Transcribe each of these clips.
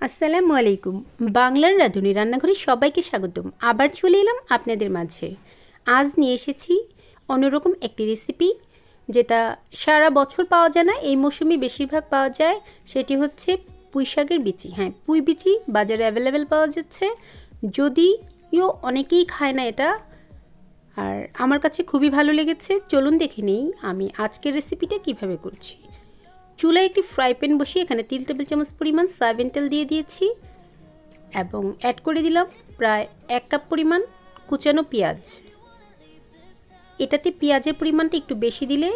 আসসালামু আলাইকুম। বাংলার রাঁধুনি রান্নাঘরে সবাইকে স্বাগতম। আবার চলে এলাম আপনাদের মাঝে। আজ নিয়ে এসেছি অন্যরকম একটি রেসিপি, যেটা সারা বছর পাওয়া যায় না, এই মৌসুমে বেশিরভাগ পাওয়া যায়। সেটি হচ্ছে পুঁই শাকের বিচি। হ্যাঁ, পুঁই বিচি বাজারে অ্যাভেলেবেল পাওয়া যাচ্ছে, যদিও অনেকেই খায় না এটা। আর আমার কাছে খুবই ভালো লেগেছে। চলুন দেখে নিই আমি আজকের রেসিপিটা কিভাবে করছি। চুলায় একটি ফ্রাই প্যান বসিয়ে এখানে 3 টেবিল চামচ পরিমাণ সয়াবিন তেল দিয়ে দিয়েছি এবং অ্যাড করে দিলাম প্রায় 1 কাপ পরিমাণ কুচানো পেঁয়াজ। এটাতে পেঁয়াজের পরিমাণটা একটু বেশি দিলে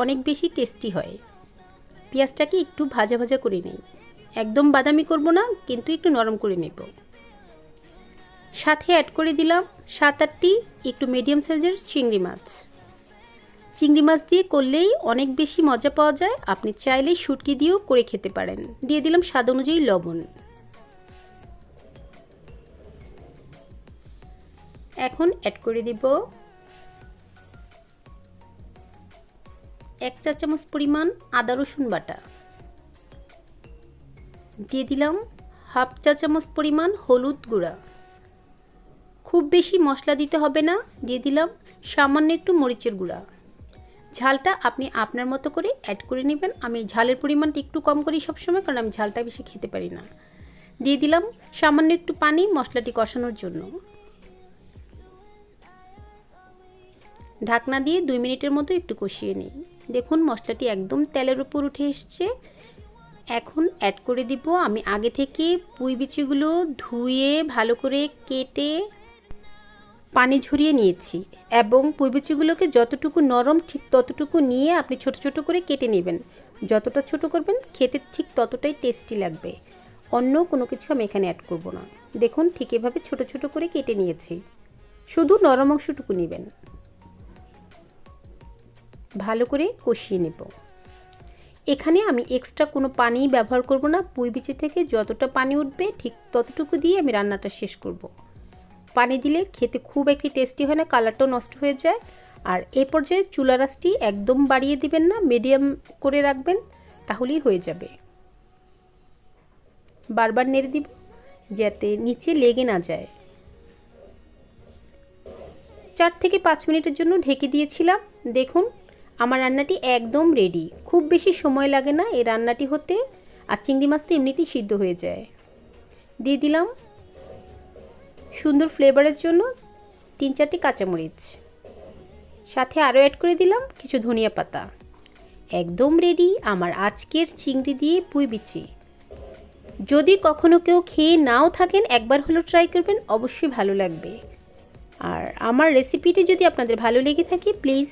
অনেক বেশি টেস্টি হয়। পেঁয়াজটাকে একটু ভাজা ভাজা করে নিই, একদম বাদামি করব না, কিন্তু একটু নরম করে নেব। সাথে অ্যাড করে দিলাম 7-8টি একটু মিডিয়াম সাইজের চিংড়ি মাছ। চিংড়ি মাছ দিয়ে করলেই অনেক বেশি মজা পাওয়া যায়। আপনি চাইলে শুটকি দিয়েও করে খেতে পারেন। দিয়ে দিলাম স্বাদ অনুযায়ী লবণ। এখন অ্যাড করে দিব 1 চা চামচ পরিমাণ আদা রসুন বাটা। দিয়ে দিলাম হাফ চা চামচ পরিমাণ হলুদ গুঁড়া। খুব বেশি মশলা দিতে হবে না। দিয়ে দিলাম সামান্য একটু মরিচের গুঁড়া। ঝালটা আপনি আপনার মতো করে অ্যাড করে নেবেন। আমি ঝালের পরিমাণটা একটু কম করি সবসময়, কারণ আমি ঝালটা বেশি খেতে পারি না। দিয়ে দিলাম সামান্য একটু পানি মশলাটি কষানোর জন্য। ঢাকনা দিয়ে 2 মিনিটের মতো একটু কষিয়ে নিই। দেখুন মশলাটি একদম তেলের উপর উঠে এসছে। এখন অ্যাড করে দিব আমি আগে থেকে পুঁই বিচিগুলো ধুয়ে ভালো করে কেটে পানি ঝরিয়ে নিয়েছি, এবং পুঁই বিচিগুলোকে যতটুকু নরম ঠিক ততটুকু নিয়ে আপনি ছোট ছোট করে কেটে নেবেন। যতটা ছোট করবেন খেতে ঠিক ততটাই টেস্টি লাগবে। অন্য কোনো কিছু আমি এখানে অ্যাড করব না। দেখুন ঠিক এভাবে ছোট ছোট করে কেটে নিয়েছি। শুধু নরম অংশটুকু নেবেন। ভালো করে কষিয়ে নেব। এখানে আমি এক্সট্রা কোনো পানি ব্যবহার করব না। পুঁই বিচি থেকে যতটা পানি উঠবে ঠিক ততটুকু দিয়ে আমি রান্নাটা শেষ করব। পানি দিলে খেতে খুব একটি টেস্টি হয় না, কালারটাও নষ্ট হয়ে যায়। আর এই পর্যায়ে চুলা আঁচটি একদম বাড়িয়ে দিবেন না, মিডিয়াম করে রাখবেন, তাহলেই হয়ে যাবে। বারবার নেড়ে দিব যাতে নিচে লেগে না যায়। 4 থেকে 5 মিনিটের জন্য ঢেকে দিয়েছিলাম। দেখুন আমার রান্নাটি একদম রেডি। খুব বেশি সময় লাগে না এই রান্নাটি হতে, আর চিংড়ি মাছ তো এমনিতেই সিদ্ধ হয়ে যায়। দিয়ে দিলাম সুন্দর ফ্লেভারের জন্য 3-4টি কাঁচামরিচ। সাথে আরও অ্যাড করে দিলাম কিছু ধনিয়া পাতা। একদম রেডি আমার আজকের চিংড়ি দিয়ে পুঁই বিচি। যদি কখনো কেউ খেয়ে নাও থাকেন, একবার হলো ট্রাই করবেন, অবশ্যই ভালো লাগবে। আর আমার রেসিপিটি যদি আপনাদের ভালো লেগে থাকে, please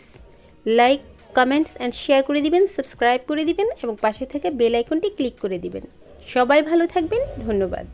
like, comments and share করে দিবেন, সাবস্ক্রাইব করে দিবেন এবং পাশে থাকা বেল আইকনটি ক্লিক করে দিবেন। সবাই ভালো থাকবেন। ধন্যবাদ।